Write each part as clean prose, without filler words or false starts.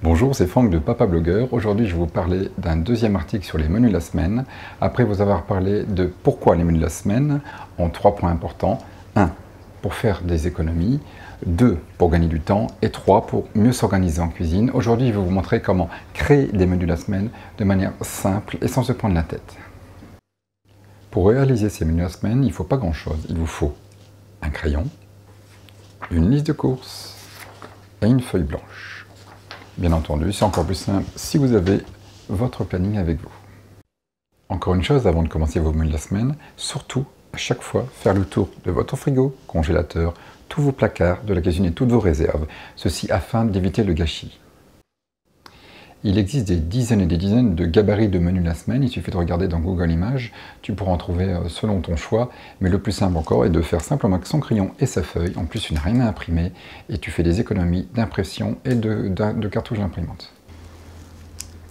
Bonjour, c'est Franck de Papa Blogueur. Aujourd'hui, je vais vous parler d'un deuxième article sur les menus de la semaine. Après vous avoir parlé de pourquoi les menus de la semaine, en 3 points importants. 1. Pour faire des économies. 2. Pour gagner du temps. Et 3. Pour mieux s'organiser en cuisine. Aujourd'hui, je vais vous montrer comment créer des menus de la semaine de manière simple et sans se prendre la tête. Pour réaliser ces menus de la semaine, il ne faut pas grand-chose. Il vous faut un crayon, une liste de courses et une feuille blanche. Bien entendu, c'est encore plus simple si vous avez votre planning avec vous. Encore une chose avant de commencer vos menus de la semaine, surtout à chaque fois faire le tour de votre frigo, congélateur, tous vos placards, de la cuisine et toutes vos réserves, ceci afin d'éviter le gâchis. Il existe des dizaines et des dizaines de gabarits de menus de la semaine, il suffit de regarder dans Google Images, tu pourras en trouver selon ton choix, mais le plus simple encore est de faire simplement avec son crayon et sa feuille, en plus tu n'as rien à imprimer, et tu fais des économies d'impression et de cartouches d'imprimante.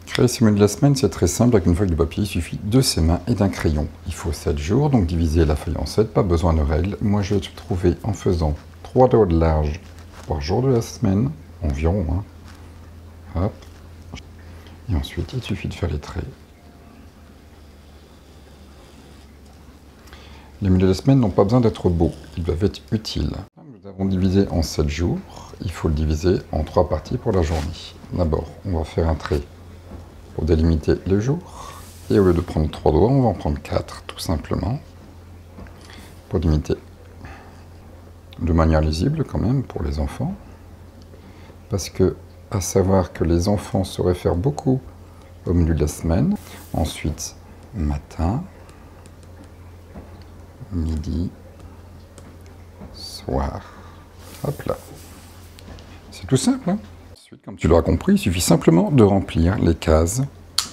Créer ces menus de la semaine, c'est très simple, avec une feuille de papier, il suffit de ses mains et d'un crayon. Il faut 7 jours, donc diviser la feuille en 7, pas besoin de règles. Moi je vais trouver en faisant 3 doigts de large par jour de la semaine, environ, hop. Et ensuite, il suffit de faire les traits. Les menus de la semaine n'ont pas besoin d'être beaux, ils doivent être utiles. Nous avons divisé en 7 jours, il faut le diviser en 3 parties pour la journée. D'abord, on va faire un trait pour délimiter le jour. Et au lieu de prendre 3 doigts, on va en prendre 4, tout simplement. Pour limiter de manière lisible quand même pour les enfants. Parce que à savoir que les enfants se réfèrent beaucoup au menu de la semaine. Ensuite, matin, midi, soir. Hop là. C'est tout simple, hein? Ensuite, comme tu l'auras compris, il suffit simplement de remplir les cases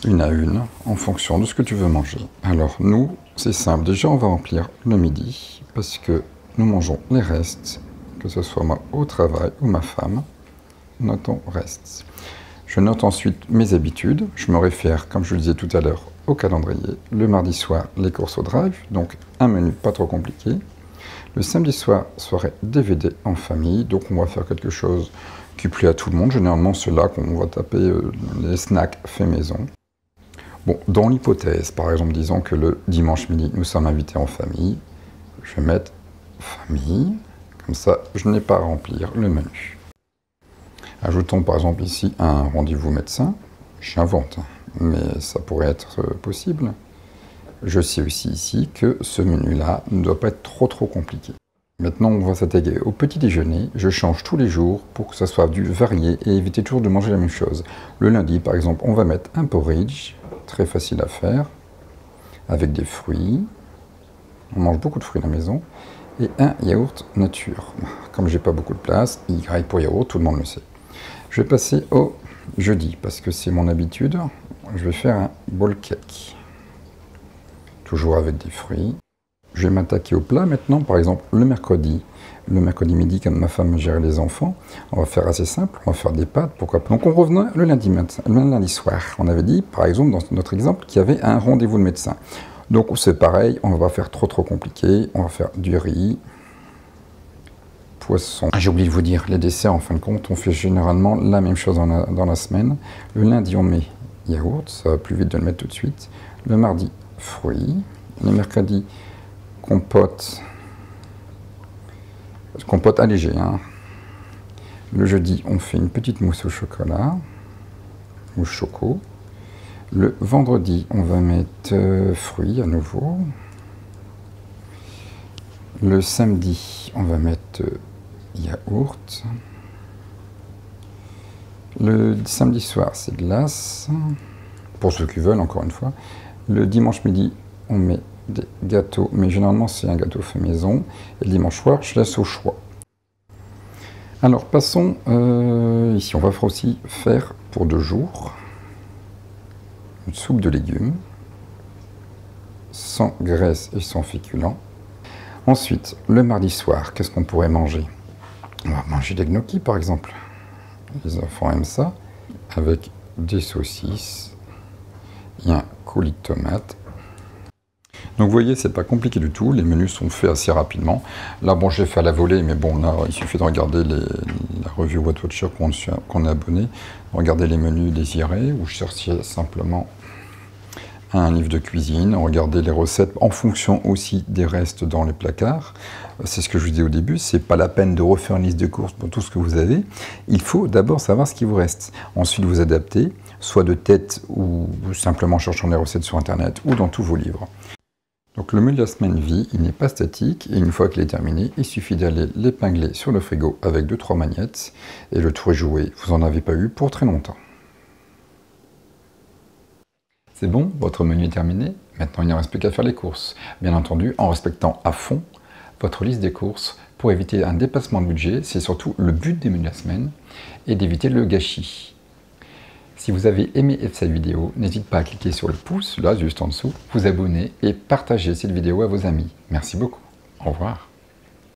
une à une en fonction de ce que tu veux manger. Alors nous, c'est simple. Déjà, on va remplir le midi parce que nous mangeons les restes, que ce soit moi au travail ou ma femme. Notons restes. Je note ensuite mes habitudes. Je me réfère, comme je le disais tout à l'heure, au calendrier. Le mardi soir, les courses au drive, donc un menu pas trop compliqué. Le samedi soir, soirée DVD en famille, donc on va faire quelque chose qui plaît à tout le monde. Généralement, c'est là qu'on va taper les snacks faits maison. Bon, dans l'hypothèse, par exemple, disons que le dimanche midi, nous sommes invités en famille. Je vais mettre famille, comme ça, je n'ai pas à remplir le menu. Ajoutons par exemple ici un rendez-vous médecin, j'invente, mais ça pourrait être possible. Je sais aussi ici que ce menu-là ne doit pas être trop compliqué. Maintenant, on va s'attaquer au petit déjeuner. Je change tous les jours pour que ça soit du varié et éviter toujours de manger la même chose. Le lundi, par exemple, on va mettre un porridge, très facile à faire, avec des fruits. On mange beaucoup de fruits à la maison. Et un yaourt nature. Comme j'ai pas beaucoup de place, Y pour yaourt, tout le monde le sait. Je vais passer au jeudi, parce que c'est mon habitude. Je vais faire un bowl cake. Toujours avec des fruits. Je vais m'attaquer au plat maintenant, par exemple le mercredi. Le mercredi midi, quand ma femme gère les enfants, on va faire assez simple, on va faire des pâtes, pourquoi pas. Donc on revenait le lundi soir. On avait dit, par exemple, dans notre exemple, qu'il y avait un rendez-vous de médecin. Donc c'est pareil, on va pas faire trop compliqué, on va faire du riz, poisson. J'ai oublié de vous dire, les desserts, en fin de compte, on fait généralement la même chose dans la semaine. Le lundi, on met yaourt, ça va plus vite de le mettre tout de suite. Le mardi, fruits. Le mercredi, compote allégée. Le jeudi, on fait une petite mousse au chocolat, ou choco. Le vendredi, on va mettre fruits à nouveau. Le samedi, on va mettre yaourt. Le samedi soir, c'est glace, pour ceux qui veulent, encore une fois. Le dimanche midi, on met des gâteaux, mais généralement c'est un gâteau fait maison. Et le dimanche soir, je laisse au choix. Alors passons, ici on va aussi faire pour 2 jours une soupe de légumes, sans graisse et sans féculents. Ensuite, le mardi soir, qu'est-ce qu'on pourrait manger? On va manger des gnocchis par exemple. Les enfants aiment ça, avec des saucisses et un coulis de tomates. Donc vous voyez, c'est pas compliqué du tout, les menus sont faits assez rapidement. Là, bon, j'ai fait à la volée, mais bon, là, il suffit de regarder la revue What Watcher qu'on est abonné, regarder les menus désirés, ou chercher simplement un livre de cuisine, regarder les recettes en fonction aussi des restes dans les placards. C'est ce que je vous disais au début, c'est pas la peine de refaire une liste de courses pour tout ce que vous avez. Il faut d'abord savoir ce qui vous reste. Ensuite, vous adapter, soit de tête ou simplement cherchant les recettes sur Internet ou dans tous vos livres. Donc le menu de la semaine vit, il n'est pas statique, et une fois qu'il est terminé, il suffit d'aller l'épingler sur le frigo avec 2-3 magnettes, et le tour est joué, vous n'en avez pas eu pour très longtemps. C'est bon, votre menu est terminé, maintenant il ne reste plus qu'à faire les courses. Bien entendu, en respectant à fond votre liste des courses pour éviter un dépassement de budget, c'est surtout le but des menus de la semaine, et d'éviter le gâchis. Si vous avez aimé cette vidéo, n'hésitez pas à cliquer sur le pouce, là juste en dessous, vous abonner et partager cette vidéo à vos amis. Merci beaucoup. Au revoir.